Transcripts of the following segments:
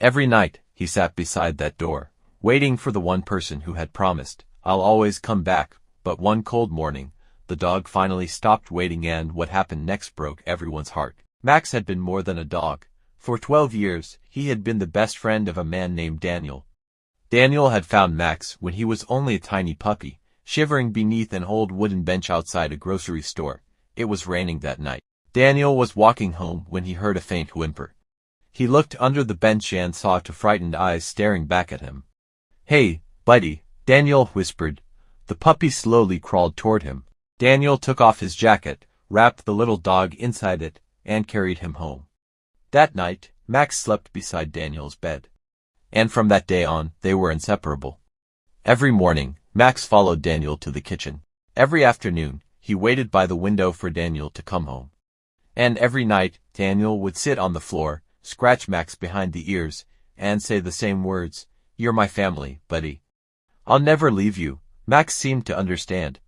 Every night, he sat beside that door, waiting for the one person who had promised, "I'll always come back." But one cold morning, the dog finally stopped waiting, and what happened next broke everyone's heart. Max had been more than a dog. For 12 years, he had been the best friend of a man named Daniel. Daniel had found Max when he was only a tiny puppy, shivering beneath an old wooden bench outside a grocery store. It was raining that night. Daniel was walking home when he heard a faint whimper. He looked under the bench and saw two frightened eyes staring back at him. "Hey, buddy," Daniel whispered. The puppy slowly crawled toward him. Daniel took off his jacket, wrapped the little dog inside it, and carried him home. That night, Max slept beside Daniel's bed. And from that day on, they were inseparable. Every morning, Max followed Daniel to the kitchen. Every afternoon, he waited by the window for Daniel to come home. And every night, Daniel would sit on the floor, scratch Max behind the ears, and say the same words, "You're my family, buddy. I'll never leave you." Max seemed to understand.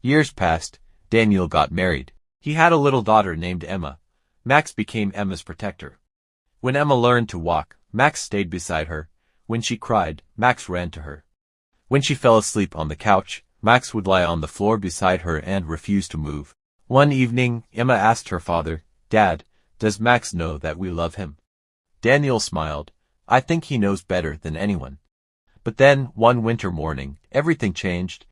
Years passed. Daniel got married. He had a little daughter named Emma. Max became Emma's protector. When Emma learned to walk, Max stayed beside her. When she cried, Max ran to her. When she fell asleep on the couch, Max would lie on the floor beside her and refuse to move. One evening, Emma asked her father, "Dad, does Max know that we love him?" Daniel smiled. "I think he knows better than anyone." But then, one winter morning, everything changed.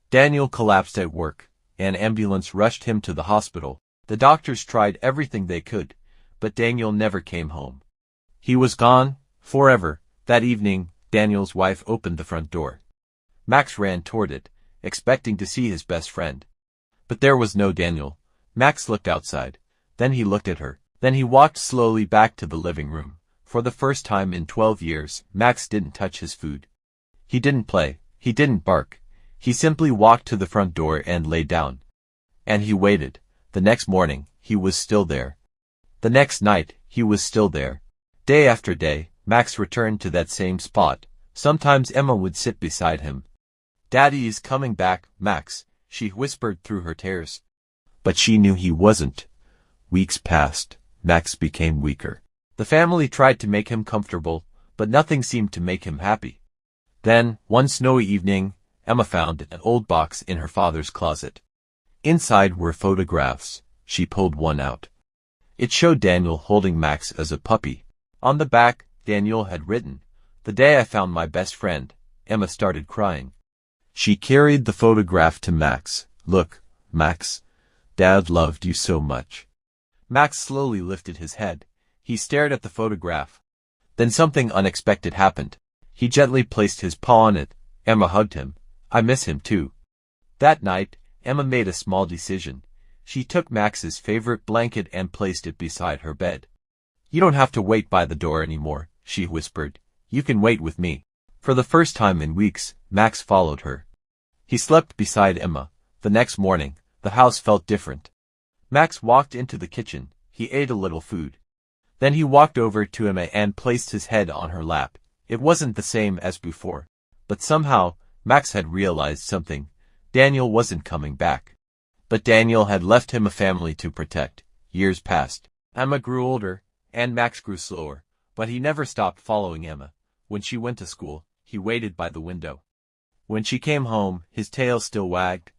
Daniel collapsed at work. An ambulance rushed him to the hospital. The doctors tried everything they could, but Daniel never came home. He was gone, forever. That evening, Daniel's wife opened the front door. Max ran toward it, expecting to see his best friend. But there was no Daniel. Max looked outside. Then he looked at her. Then he walked slowly back to the living room. For the first time in 12 years, Max didn't touch his food. He didn't play. He didn't bark. He simply walked to the front door and lay down. And he waited. The next morning, he was still there. The next night, he was still there. Day after day, Max returned to that same spot. Sometimes Emma would sit beside him. "Daddy is coming back, Max," she whispered through her tears. But she knew he wasn't. Weeks passed. Max became weaker. The family tried to make him comfortable, but nothing seemed to make him happy. Then, one snowy evening, Emma found an old box in her father's closet. Inside were photographs. She pulled one out. It showed Daniel holding Max as a puppy. On the back, Daniel had written, "The day I found my best friend." Emma started crying. She carried the photograph to Max. "Look, Max, Dad loved you so much." Max slowly lifted his head. He stared at the photograph. Then something unexpected happened. He gently placed his paw on it. Emma hugged him. "I miss him too." That night, Emma made a small decision. She took Max's favorite blanket and placed it beside her bed. "You don't have to wait by the door anymore," she whispered. "You can wait with me." For the first time in weeks, Max followed her. He slept beside Emma. The next morning, the house felt different. Max walked into the kitchen. He ate a little food. Then he walked over to Emma and placed his head on her lap. It wasn't the same as before. But somehow, Max had realized something. Daniel wasn't coming back. But Daniel had left him a family to protect. Years passed. Emma grew older, and Max grew slower. But he never stopped following Emma. When she went to school, he waited by the window. When she came home, his tail still wagged.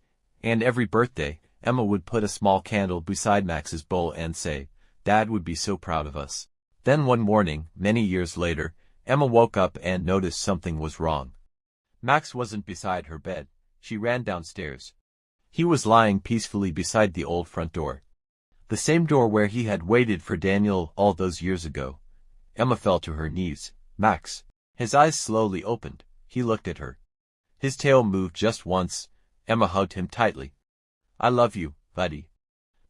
And every birthday, Emma would put a small candle beside Max's bowl and say, "Dad would be so proud of us." Then one morning, many years later, Emma woke up and noticed something was wrong. Max wasn't beside her bed. She ran downstairs. He was lying peacefully beside the old front door. The same door where he had waited for Daniel all those years ago. Emma fell to her knees. "Max." His eyes slowly opened. He looked at her. His tail moved just once. Emma hugged him tightly. "I love you, buddy."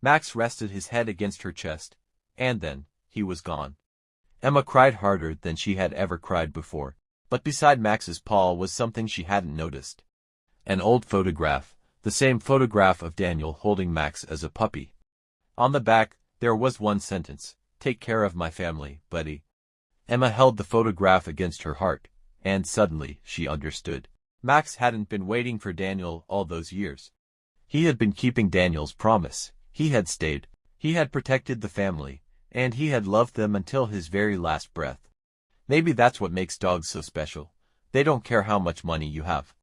Max rested his head against her chest. And then, he was gone. Emma cried harder than she had ever cried before. But beside Max's paw was something she hadn't noticed. An old photograph. The same photograph of Daniel holding Max as a puppy. On the back, there was one sentence. "Take care of my family, buddy." Emma held the photograph against her heart. And suddenly, she understood. Max hadn't been waiting for Daniel all those years. He had been keeping Daniel's promise. He had stayed. He had protected the family. And he had loved them until his very last breath. Maybe that's what makes dogs so special. They don't care how much money you have.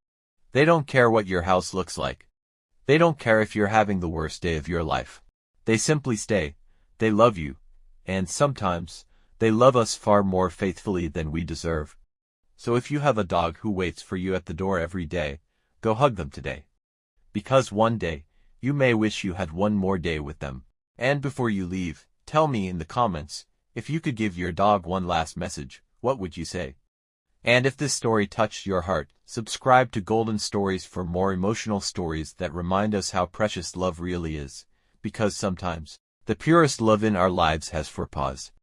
They don't care what your house looks like. They don't care if you're having the worst day of your life. They simply stay. They love you. And sometimes, they love us far more faithfully than we deserve. So if you have a dog who waits for you at the door every day, go hug them today. Because one day, you may wish you had one more day with them. And before you leave, tell me in the comments, if you could give your dog one last message, what would you say? And if this story touched your heart, subscribe to Golden Stories for more emotional stories that remind us how precious love really is. Because sometimes, the purest love in our lives has 4 paws.